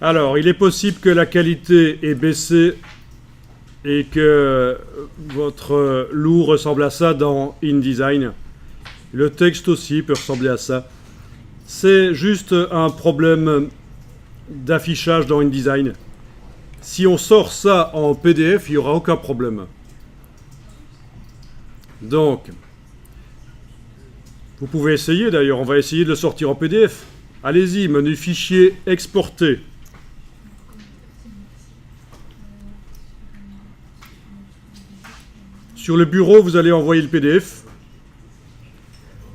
Alors, il est possible que la qualité ait baissé et que votre loup ressemble à ça dans InDesign. Le texte aussi peut ressembler à ça. C'est juste un problème d'affichage dans InDesign. Si on sort ça en PDF, il n'y aura aucun problème. Donc, vous pouvez essayer d'ailleurs, on va essayer de le sortir en PDF. Allez-y, menu fichier, exporter. Sur le bureau, vous allez envoyer le PDF.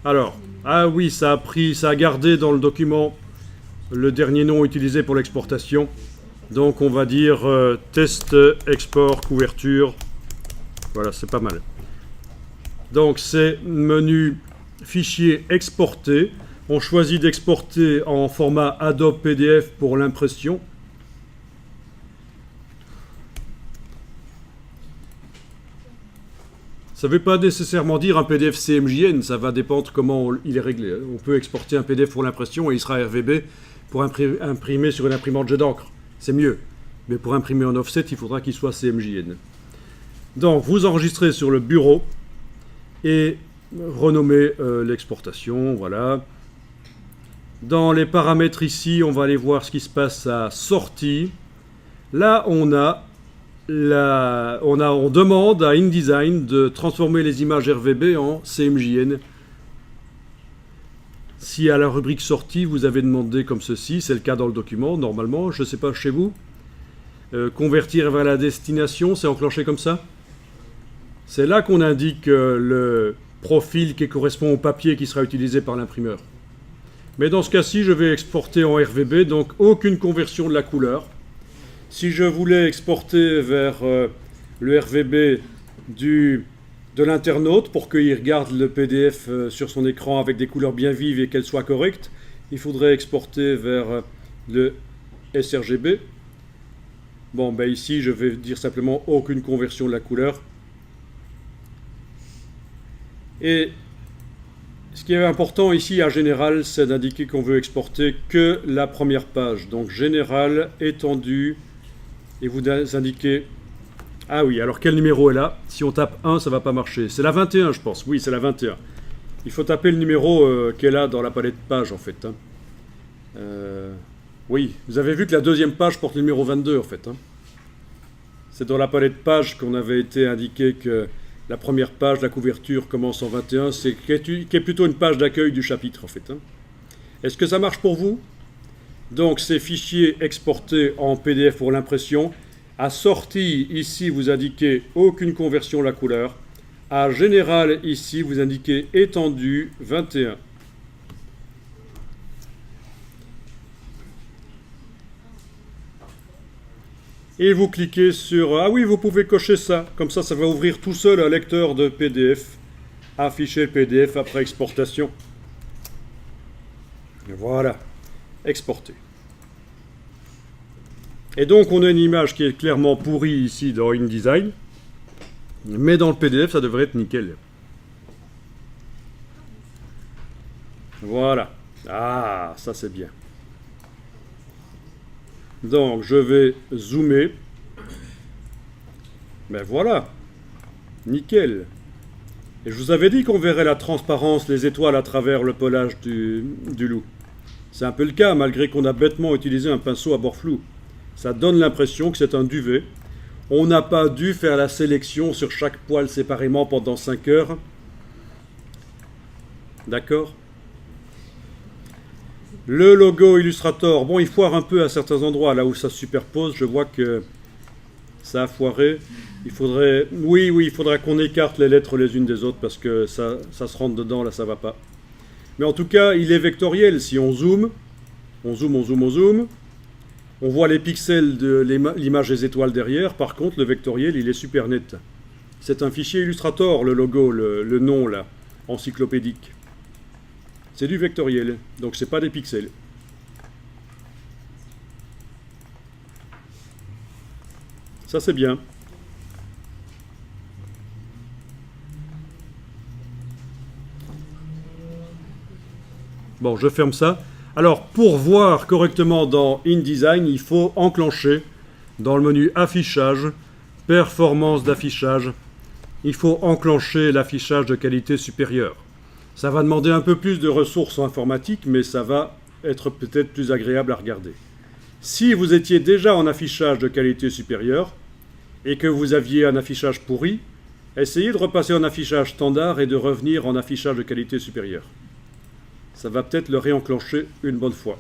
Alors, ah oui, ça a gardé dans le document le dernier nom utilisé pour l'exportation. Donc on va dire test, export, couverture. Voilà, c'est pas mal. Donc c'est menu fichier exporter. On choisit d'exporter en format Adobe PDF pour l'impression. Ça ne veut pas nécessairement dire un PDF CMJN, ça va dépendre comment il est réglé. On peut exporter un PDF pour l'impression et il sera RVB pour imprimer sur une imprimante jet d'encre. C'est mieux. Mais pour imprimer en offset, il faudra qu'il soit CMJN. Donc, vous enregistrez sur le bureau et renommez l'exportation. Voilà. Dans les paramètres ici, on va aller voir ce qui se passe à sortie. Là, on demande à InDesign de transformer les images RVB en CMJN. Si à la rubrique sortie, vous avez demandé comme ceci, c'est le cas dans le document, normalement, je ne sais pas chez vous. Convertir vers la destination, c'est enclenché comme ça. C'est là qu'on indique le profil qui correspond au papier qui sera utilisé par l'imprimeur. Mais dans ce cas-ci, je vais exporter en RVB, donc aucune conversion de la couleur. Si je voulais exporter vers le RVB de l'internaute pour qu'il regarde le PDF sur son écran avec des couleurs bien vives et qu'elles soient correctes, il faudrait exporter vers le sRGB. Bon, ben ici, je vais dire simplement aucune conversion de la couleur. Et ce qui est important ici, à général, c'est d'indiquer qu'on veut exporter que la première page. Donc, général, étendu, et vous indiquez... Ah oui, alors quel numéro est là? Si on tape 1, ça ne va pas marcher. C'est la 21, je pense. Oui, c'est la 21. Il faut taper le numéro qui est là dans la palette page, en fait. Hein. Oui, vous avez vu que la deuxième page porte le numéro 22, en fait. Hein. C'est dans la palette page qu'on avait été indiqué que la première page, la couverture, commence en 21. Qui est plutôt une page d'accueil du chapitre, en fait. Hein. Est-ce que ça marche pour vous? Donc, ces fichiers exportés en PDF pour l'impression. À sortie, ici, vous indiquez aucune conversion de la couleur. À général, ici, vous indiquez étendu 21. Et vous cliquez sur... Ah oui, vous pouvez cocher ça. Comme ça va ouvrir tout seul un lecteur de PDF. Afficher le PDF après exportation. Voilà. Exporter. Et donc, on a une image qui est clairement pourrie ici dans InDesign. Mais dans le PDF, ça devrait être nickel. Voilà. Ah, ça c'est bien. Donc, je vais zoomer. Ben voilà. Nickel. Et je vous avais dit qu'on verrait la transparence, les étoiles à travers le pelage du loup. C'est un peu le cas, malgré qu'on a bêtement utilisé un pinceau à bord flou. Ça donne l'impression que c'est un duvet. On n'a pas dû faire la sélection sur chaque poil séparément pendant 5 heures. D'accord ? Le logo Illustrator, bon, il foire un peu à certains endroits, là où ça se superpose. Je vois que ça a foiré. Il faudrait, oui, il faudra qu'on écarte les lettres les unes des autres parce que ça se rentre dedans, là, ça va pas. Mais en tout cas, il est vectoriel. Si on zoome, on zoome, on voit les pixels de l'image des étoiles derrière. Par contre, le vectoriel, il est super net. C'est un fichier Illustrator, le logo, le nom, là, encyclopédique. C'est du vectoriel, donc c'est pas des pixels. Ça, c'est bien. Bon, je ferme ça. Alors, pour voir correctement dans InDesign, il faut enclencher dans le menu Affichage, Performance d'affichage, il faut enclencher l'affichage de qualité supérieure. Ça va demander un peu plus de ressources informatiques, mais ça va être peut-être plus agréable à regarder. Si vous étiez déjà en affichage de qualité supérieure et que vous aviez un affichage pourri, essayez de repasser en affichage standard et de revenir en affichage de qualité supérieure. Ça va peut-être le réenclencher une bonne fois.